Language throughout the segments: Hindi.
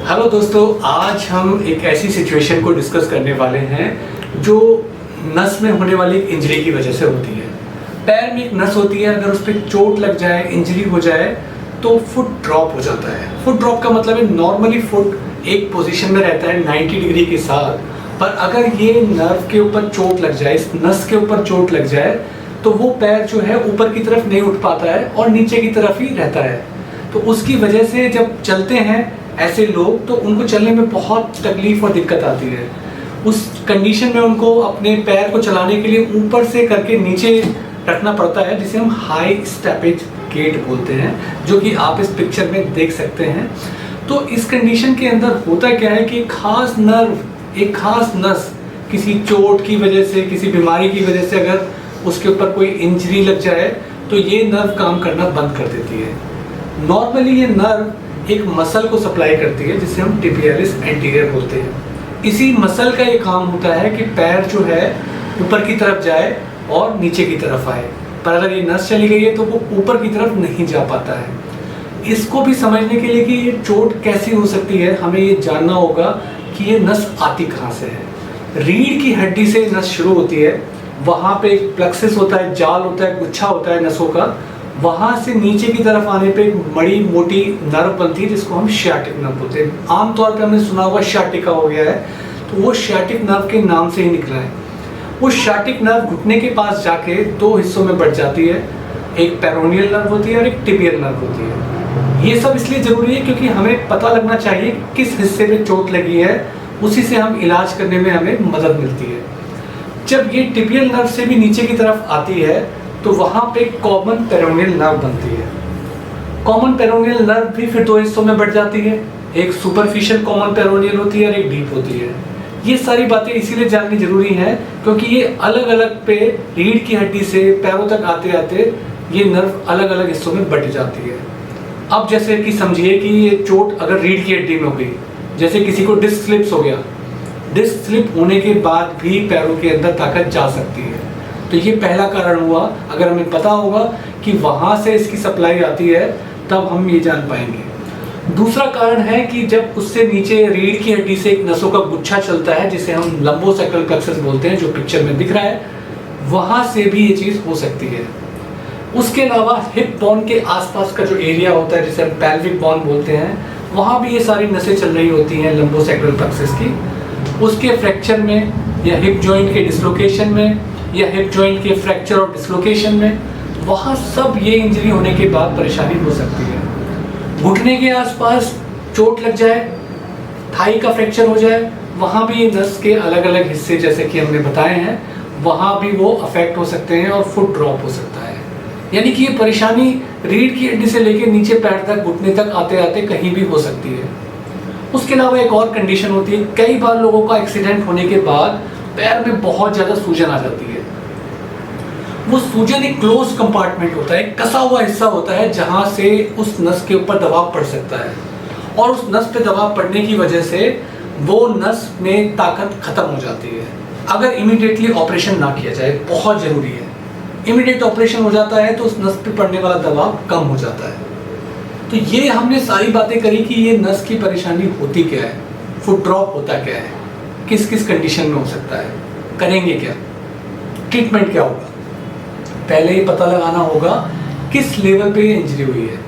हेलो दोस्तों, आज हम एक ऐसी सिचुएशन को डिस्कस करने वाले हैं जो नस में होने वाली इंजरी की वजह से होती है। पैर में एक नस होती है, अगर उस पर चोट लग जाए, इंजरी हो जाए तो फुट ड्रॉप हो जाता है। फुट ड्रॉप का मतलब है नॉर्मली फुट एक पोजीशन में रहता है 90 डिग्री के साथ, पर अगर ये नर्व के ऊपर चोट लग जाए, इस नस के ऊपर चोट लग जाए तो वो पैर जो है ऊपर की तरफ नहीं उठ पाता है और नीचे की तरफ ही रहता है। तो उसकी वजह से जब चलते हैं ऐसे लोग तो उनको चलने में बहुत तकलीफ और दिक्कत आती है। उस कंडीशन में उनको अपने पैर को चलाने के लिए ऊपर से करके नीचे रखना पड़ता है, जिसे हम हाई स्टेपेज गेट बोलते हैं, जो कि आप इस पिक्चर में देख सकते हैं। तो इस कंडीशन के अंदर होता क्या है कि खास नर्व, एक खास नस किसी चोट की वजह से, किसी बीमारी की वजह से अगर उसके ऊपर कोई इंजरी लग जाए तो ये नर्व काम करना बंद कर देती है। नॉर्मली ये नर्व एक मसल को सप्लाई करती है जिसे हम टिबियालिस एंटीरियर बोलते हैं। इसी मसल का ये काम होता है कि पैर जो है ऊपर की तरफ जाए और नीचे की तरफ आए, पर अगर ये नस चली गई है तो वो ऊपर की तरफ नहीं जा पाता है। इसको भी समझने के लिए कि ये चोट कैसी हो सकती है, हमें ये जानना होगा कि ये नस आती कहाँ से है। रीढ़ की हड्डी से नस शुरू होती है, वहाँ पे एक प्लेक्सस होता है, जाल होता है, गुच्छा होता है नसों का। वहाँ से नीचे की तरफ आने पे एक बड़ी मोटी नर्व बनती है जिसको हम शियाटिक नर्व बोलते हैं। आमतौर पे हमने सुना होगा शियाटिका हो गया है, तो वो शियाटिक नर्व के नाम से ही निकला है। वो शियाटिक नर्व घुटने के पास जाके दो हिस्सों में बढ़ जाती है, एक पेरोनियल नर्व होती है और एक टिबियल नर्व होती है। ये सब इसलिए जरूरी है क्योंकि हमें पता लगना चाहिए किस हिस्से में चोट लगी है, उसी से हम इलाज करने में हमें मदद मिलती है। जब ये टिबियल नर्व से भी नीचे की तरफ आती है तो वहाँ पे कॉमन पेरोनियल नर्व बनती है। कॉमन पेरोनियल नर्व भी फिर दो हिस्सों में बढ़ जाती है, एक सुपरफिशियल कॉमन पेरोनियल होती है और एक डीप होती है। ये सारी बातें इसीलिए जाननी जरूरी है क्योंकि ये अलग अलग पे रीढ़ की हड्डी से पैरों तक आते आते ये नर्व अलग अलग हिस्सों में बढ़ जाती है। अब जैसे कि समझिए कि ये चोट अगर रीढ़ की हड्डी में हो गई, जैसे किसी को डिस्क स्लिप्स हो गया, डिस्क स्लिप होने के बाद भी पैरों के अंदर ताकत जा सकती है। तो ये पहला कारण हुआ। अगर हमें पता होगा कि वहाँ से इसकी सप्लाई आती है तब हम ये जान पाएंगे। दूसरा कारण है कि जब उससे नीचे रीढ़ की हड्डी से एक नसों का गुच्छा चलता है जिसे हम लंबोसेक्रल प्लेक्सस बोलते हैं, जो पिक्चर में दिख रहा है, वहाँ से भी ये चीज़ हो सकती है। उसके अलावा हिप बोन के आसपास का जो एरिया होता है जिसे हम पेल्विक बोन बोलते हैं, वहाँ भी ये सारी नसें चल रही होती हैं लंबोसेक्रल प्लेक्सस की। उसके फ्रैक्चर में या हिप जॉइंट के डिसलोकेशन में या हिप जॉइंट के फ्रैक्चर और डिसलोकेशन में, वहाँ सब ये इंजरी होने के बाद परेशानी हो सकती है। घुटने के आसपास चोट लग जाए, थाई का फ्रैक्चर हो जाए, वहाँ भी ये नस के अलग अलग हिस्से जैसे कि हमने बताए हैं, वहाँ भी वो अफेक्ट हो सकते हैं और फुट ड्रॉप हो सकता है। यानी कि ये परेशानी रीढ़ की हड्डी से लेकर नीचे पैर तक, घुटने तक आते आते कहीं भी हो सकती है। उसके अलावा एक और कंडीशन होती है, कई बार लोगों का एक्सीडेंट होने के बाद पैर में बहुत ज़्यादा सूजन आ जाती है। वो सूजन एक क्लोज कंपार्टमेंट होता है, कसा हुआ हिस्सा होता है जहाँ से उस नस के ऊपर दबाव पड़ सकता है, और उस नस पे दबाव पड़ने की वजह से वो नस में ताकत खत्म हो जाती है। अगर इमीडिएटली ऑपरेशन ना किया जाए, बहुत ज़रूरी है, इमीडिएट ऑपरेशन हो जाता है तो उस नस पे पड़ने वाला दबाव कम हो जाता है। तो ये हमने सारी बातें करी कि ये नस की परेशानी होती क्या है, फुट ड्रॉप होता क्या है, किस किस कंडीशन में हो सकता है, करेंगे क्या, ट्रीटमेंट क्या होगा। पहले ही पता लगाना होगा किस लेवल पे ये इंजरी हुई है।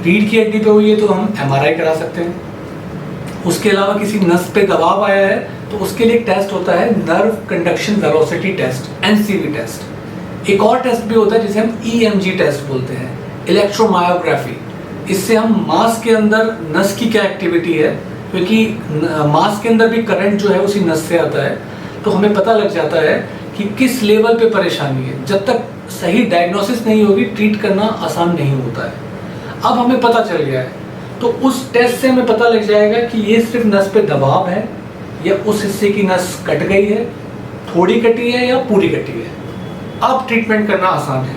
रीढ़ की हड्डी पे हुई है तो हम एमआरआई करा सकते हैं। उसके अलावा किसी नस पे दबाव आया है तो उसके लिए एक टेस्ट होता है, nerve conduction velocity test, NCV test. एक और टेस्ट भी होता है जिसे हम ईएमजी टेस्ट बोलते हैं, इलेक्ट्रोमायोग्राफी। इससे हम मांस के अंदर नस की क्या एक्टिविटी है, क्योंकि मांस के अंदर भी करंट जो है उसी नस से आता है, तो हमें पता लग जाता है कि किस लेवल पे परेशानी है। जब तक सही डायग्नोसिस नहीं होगी, ट्रीट करना आसान नहीं होता है। अब हमें पता चल गया है तो उस टेस्ट से हमें पता लग जाएगा कि ये सिर्फ नस पे दबाव है या उस हिस्से की नस कट गई है, थोड़ी कटी है या पूरी कटी है। अब ट्रीटमेंट करना आसान है।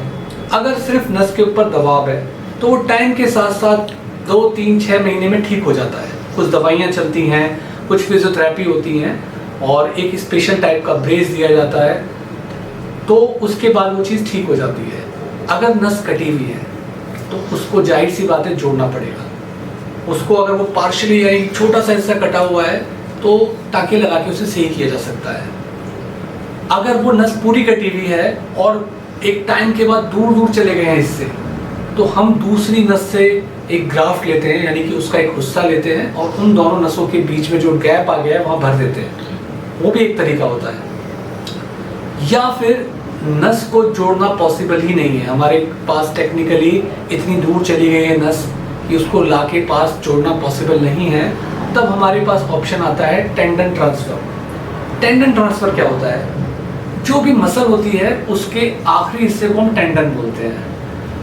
अगर सिर्फ नस के ऊपर दबाव है तो वो टाइम के साथ साथ 2, 3, 6 महीने में ठीक हो जाता है। कुछ दवाइयाँ चलती हैं, कुछ फिजियोथेरेपी होती हैं और एक स्पेशल टाइप का ब्रेस दिया जाता है, तो उसके बाद वो चीज़ ठीक हो जाती है। अगर नस कटी हुई है तो उसको जाहिर सी बात है जोड़ना पड़ेगा। उसको अगर वो पार्शली यानी छोटा सा हिस्सा कटा हुआ है तो टाँके लगा के उसे सही किया जा सकता है। अगर वो नस पूरी कटी हुई है और एक टाइम के बाद दूर दूर चले गए हैं इससे, तो हम दूसरी नस से एक ग्राफ्ट लेते हैं, यानी कि उसका एक हिस्सा लेते हैं और उन दोनों नसों के बीच में जो गैप आ गया है वहाँ भर देते हैं। वो भी एक तरीका होता है। या फिर नस को जोड़ना पॉसिबल ही नहीं है, हमारे पास टेक्निकली इतनी दूर चली गई है नस कि उसको ला के पास जोड़ना पॉसिबल नहीं है, तब हमारे पास ऑप्शन आता है टेंडन ट्रांसफर। टेंडन ट्रांसफर क्या होता है? जो भी मसल होती है उसके आखिरी हिस्से को हम टेंडन बोलते हैं,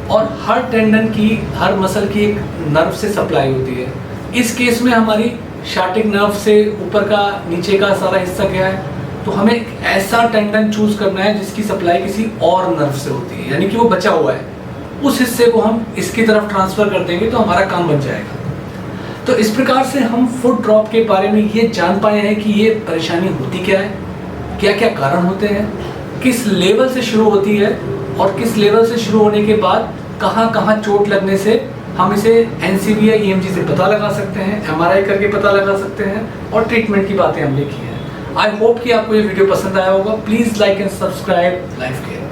और हर टेंडन की, हर मसल की एक नर्व से सप्लाई होती है। इस केस में हमारी शार्टिक नर्व से ऊपर का, नीचे का सारा हिस्सा क्या है, तो हमें एक ऐसा टेंडन चूज करना है जिसकी सप्लाई किसी और नर्व से होती है, यानी कि वो बचा हुआ है, उस हिस्से को हम इसकी तरफ ट्रांसफर कर देंगे तो हमारा काम बन जाएगा। तो इस प्रकार से हम फुट ड्रॉप के बारे में ये जान पाए हैं कि ये परेशानी होती क्या है, क्या क्या कारण होते हैं, किस लेवल से शुरू होती है और किस लेवल से शुरू होने के बाद कहाँ कहाँ चोट लगने से हम इसे एनसीबी या ईएमजी से पता लगा सकते हैं, एमआरआई करके पता लगा सकते हैं, और ट्रीटमेंट की बातें हमने की हैं। आई होप कि आपको ये वीडियो पसंद आया होगा। Please like and subscribe life care.